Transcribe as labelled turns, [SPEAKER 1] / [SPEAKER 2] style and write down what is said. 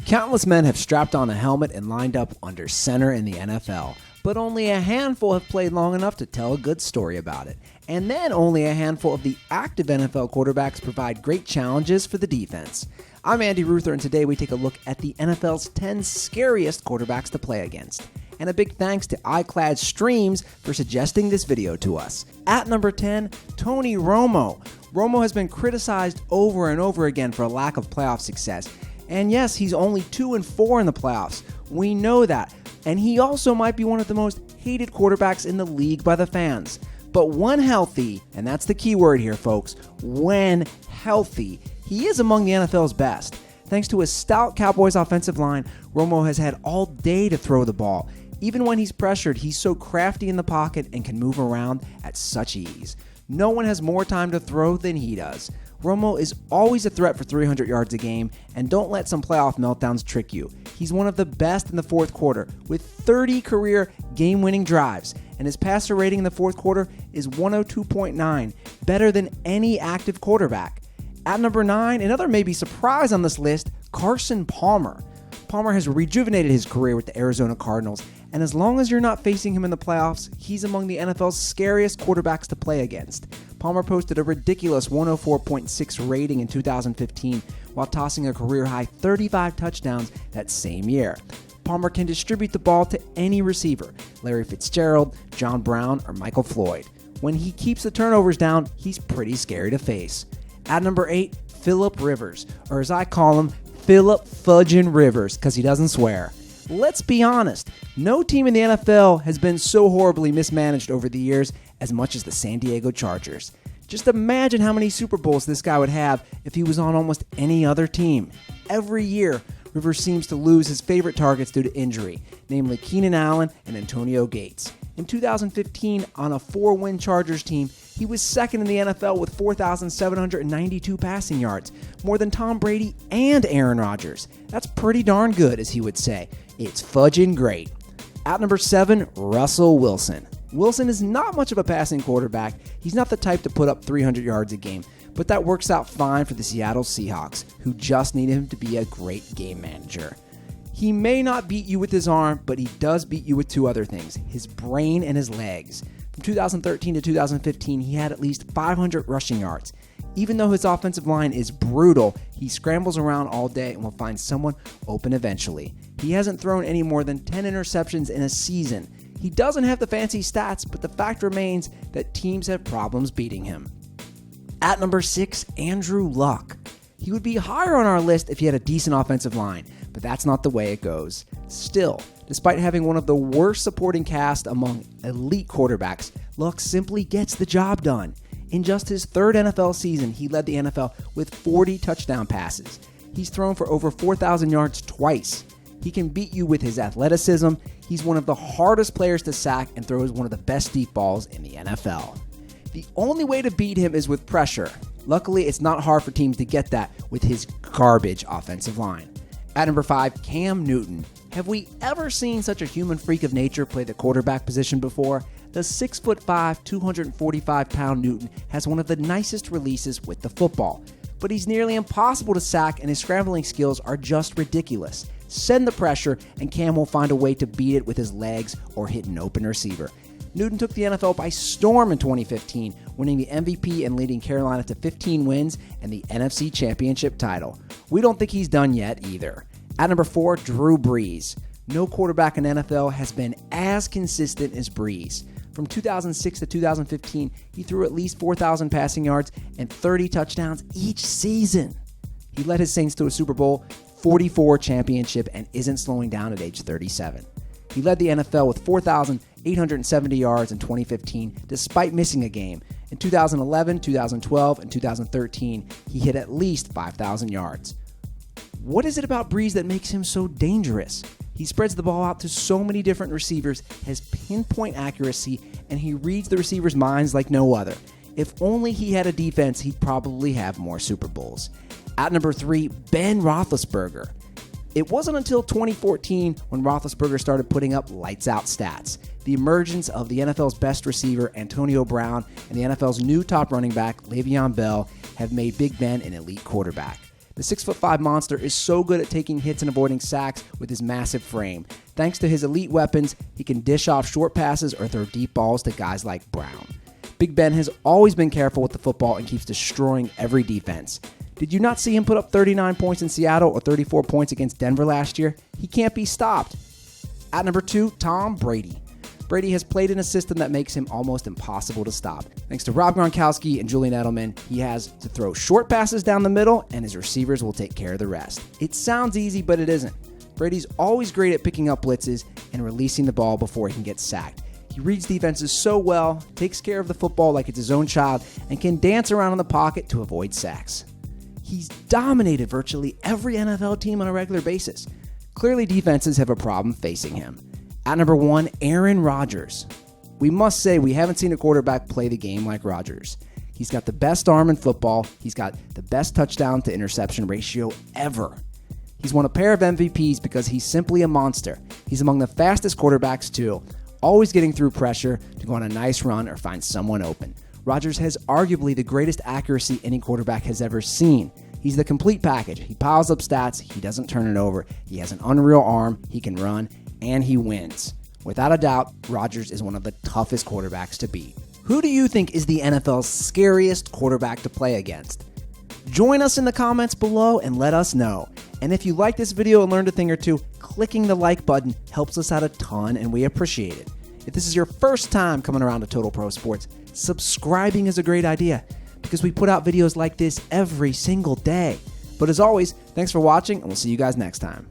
[SPEAKER 1] Countless men have strapped on a helmet and lined up under center in the NFL, but only a handful have played long enough to tell a good story about it. And then only a handful of the active NFL quarterbacks provide great challenges for the defense. I'm Andy Ruther, and today we take a look at the NFL's 10 scariest quarterbacks to play against. And a big thanks to Iclad Streamz for suggesting this video to us. At number 10, Tony Romo. Romo has been criticized over and over again for a lack of playoff success. And yes, he's only 2-4 in the playoffs. We know that. And he also might be one of the most hated quarterbacks in the league by the fans. But when healthy, and that's the key word here, folks, when healthy, he is among the NFL's best. Thanks to his stout Cowboys offensive line, Romo has had all day to throw the ball. Even when he's pressured, he's so crafty in the pocket and can move around at such ease. No one has more time to throw than he does. Romo is always a threat for 300 yards a game, and don't let some playoff meltdowns trick you. He's one of the best in the fourth quarter, with 30 career game-winning drives, and his passer rating in the fourth quarter is 102.9, better than any active quarterback. At number 9, another maybe surprise on this list, Carson Palmer. Palmer has rejuvenated his career with the Arizona Cardinals, and as long as you're not facing him in the playoffs, he's among the NFL's scariest quarterbacks to play against. Palmer posted a ridiculous 104.6 rating in 2015 while tossing a career-high 35 touchdowns that same year. Palmer can distribute the ball to any receiver, Larry Fitzgerald, John Brown, or Michael Floyd. When he keeps the turnovers down, he's pretty scary to face. At number 8, Phillip Rivers, or as I call him, Phillip Fudgin' Rivers, because he doesn't swear. Let's be honest, no team in the NFL has been so horribly mismanaged over the years as much as the San Diego Chargers. Just imagine how many Super Bowls this guy would have if he was on almost any other team. Every year, Rivers seems to lose his favorite targets due to injury, namely Keenan Allen and Antonio Gates. In 2015, on a 4-win Chargers team, he was second in the NFL with 4,792 passing yards, more than Tom Brady and Aaron Rodgers. That's pretty darn good, as he would say. It's fudging great. At number 7, Russell Wilson. Wilson is not much of a passing quarterback. He's not the type to put up 300 yards a game, but that works out fine for the Seattle Seahawks, who just need him to be a great game manager. He may not beat you with his arm, but he does beat you with two other things, his brain and his legs. From 2013 to 2015, he had at least 500 rushing yards. Even though his offensive line is brutal, he scrambles around all day and will find someone open eventually. He hasn't thrown any more than 10 interceptions in a season. He doesn't have the fancy stats, but the fact remains that teams have problems beating him. At number 6, Andrew Luck. He would be higher on our list if he had a decent offensive line, but that's not the way it goes. Still, despite having one of the worst supporting cast among elite quarterbacks, Luck simply gets the job done. In just his third NFL season, he led the NFL with 40 touchdown passes. He's thrown for over 4,000 yards twice. He can beat you with his athleticism. He's one of the hardest players to sack and throws one of the best deep balls in the NFL. The only way to beat him is with pressure. Luckily, it's not hard for teams to get that with his garbage offensive line. At number 5, Cam Newton. Have we ever seen such a human freak of nature play the quarterback position before? The 6'5", 245-pound Newton has one of the nicest releases with the football, but he's nearly impossible to sack and his scrambling skills are just ridiculous. Send the pressure and Cam will find a way to beat it with his legs or hit an open receiver. Newton took the NFL by storm in 2015, winning the MVP and leading Carolina to 15 wins and the NFC Championship title. We don't think he's done yet either. At number 4, Drew Brees. No quarterback in NFL has been as consistent as Brees. From 2006 to 2015, he threw at least 4,000 passing yards and 30 touchdowns each season. He led his Saints to a Super Bowl 44 championship and isn't slowing down at age 37. He led the NFL with 4,870 yards in 2015, despite missing a game. In 2011, 2012, and 2013, he hit at least 5,000 yards. What is it about Brees that makes him so dangerous? He spreads the ball out to so many different receivers, has pinpoint accuracy, and he reads the receivers' minds like no other. If only he had a defense, he'd probably have more Super Bowls. At number 3, BenRoethlisberger. It wasn't until 2014 when Roethlisberger started putting up lights-out stats. The emergence of the NFL's best receiver, Antonio Brown, and the NFL's new top running back, Le'Veon Bell, have made Big Ben an elite quarterback. The 6'5" monster is so good at taking hits and avoiding sacks with his massive frame. Thanks to his elite weapons, he can dish off short passes or throw deep balls to guys like Brown. Big Ben has always been careful with the football and keeps destroying every defense. Did you not see him put up 39 points in Seattle or 34 points against Denver last year? He can't be stopped. At number 2, Tom Brady. Brady has played in a system that makes him almost impossible to stop. Thanks to Rob Gronkowski and Julian Edelman, he has to throw short passes down the middle, and his receivers will take care of the rest. It sounds easy, but it isn't. Brady's always great at picking up blitzes and releasing the ball before he can get sacked. He reads defenses so well, takes care of the football like it's his own child, and can dance around in the pocket to avoid sacks. He's dominated virtually every NFL team on a regular basis. Clearly, defenses have a problem facing him. At number 1, Aaron Rodgers. We must say we haven't seen a quarterback play the game like Rodgers. He's got the best arm in football. He's got the best touchdown to interception ratio ever. He's won a pair of MVPs because he's simply a monster. He's among the fastest quarterbacks too, always getting through pressure to go on a nice run or find someone open. Rodgers has arguably the greatest accuracy any quarterback has ever seen. He's the complete package. He piles up stats, he doesn't turn it over, he has an unreal arm, he can run, and he wins. Without a doubt, Rodgers is one of the toughest quarterbacks to beat. Who do you think is the NFL's scariest quarterback to play against? Join us in the comments below and let us know. And if you like this video and learned a thing or two, clicking the like button helps us out a ton and we appreciate it. If this is your first time coming around to Total Pro Sports, subscribing is a great idea because we put out videos like this every single day. But as always, thanks for watching and we'll see you guys next time.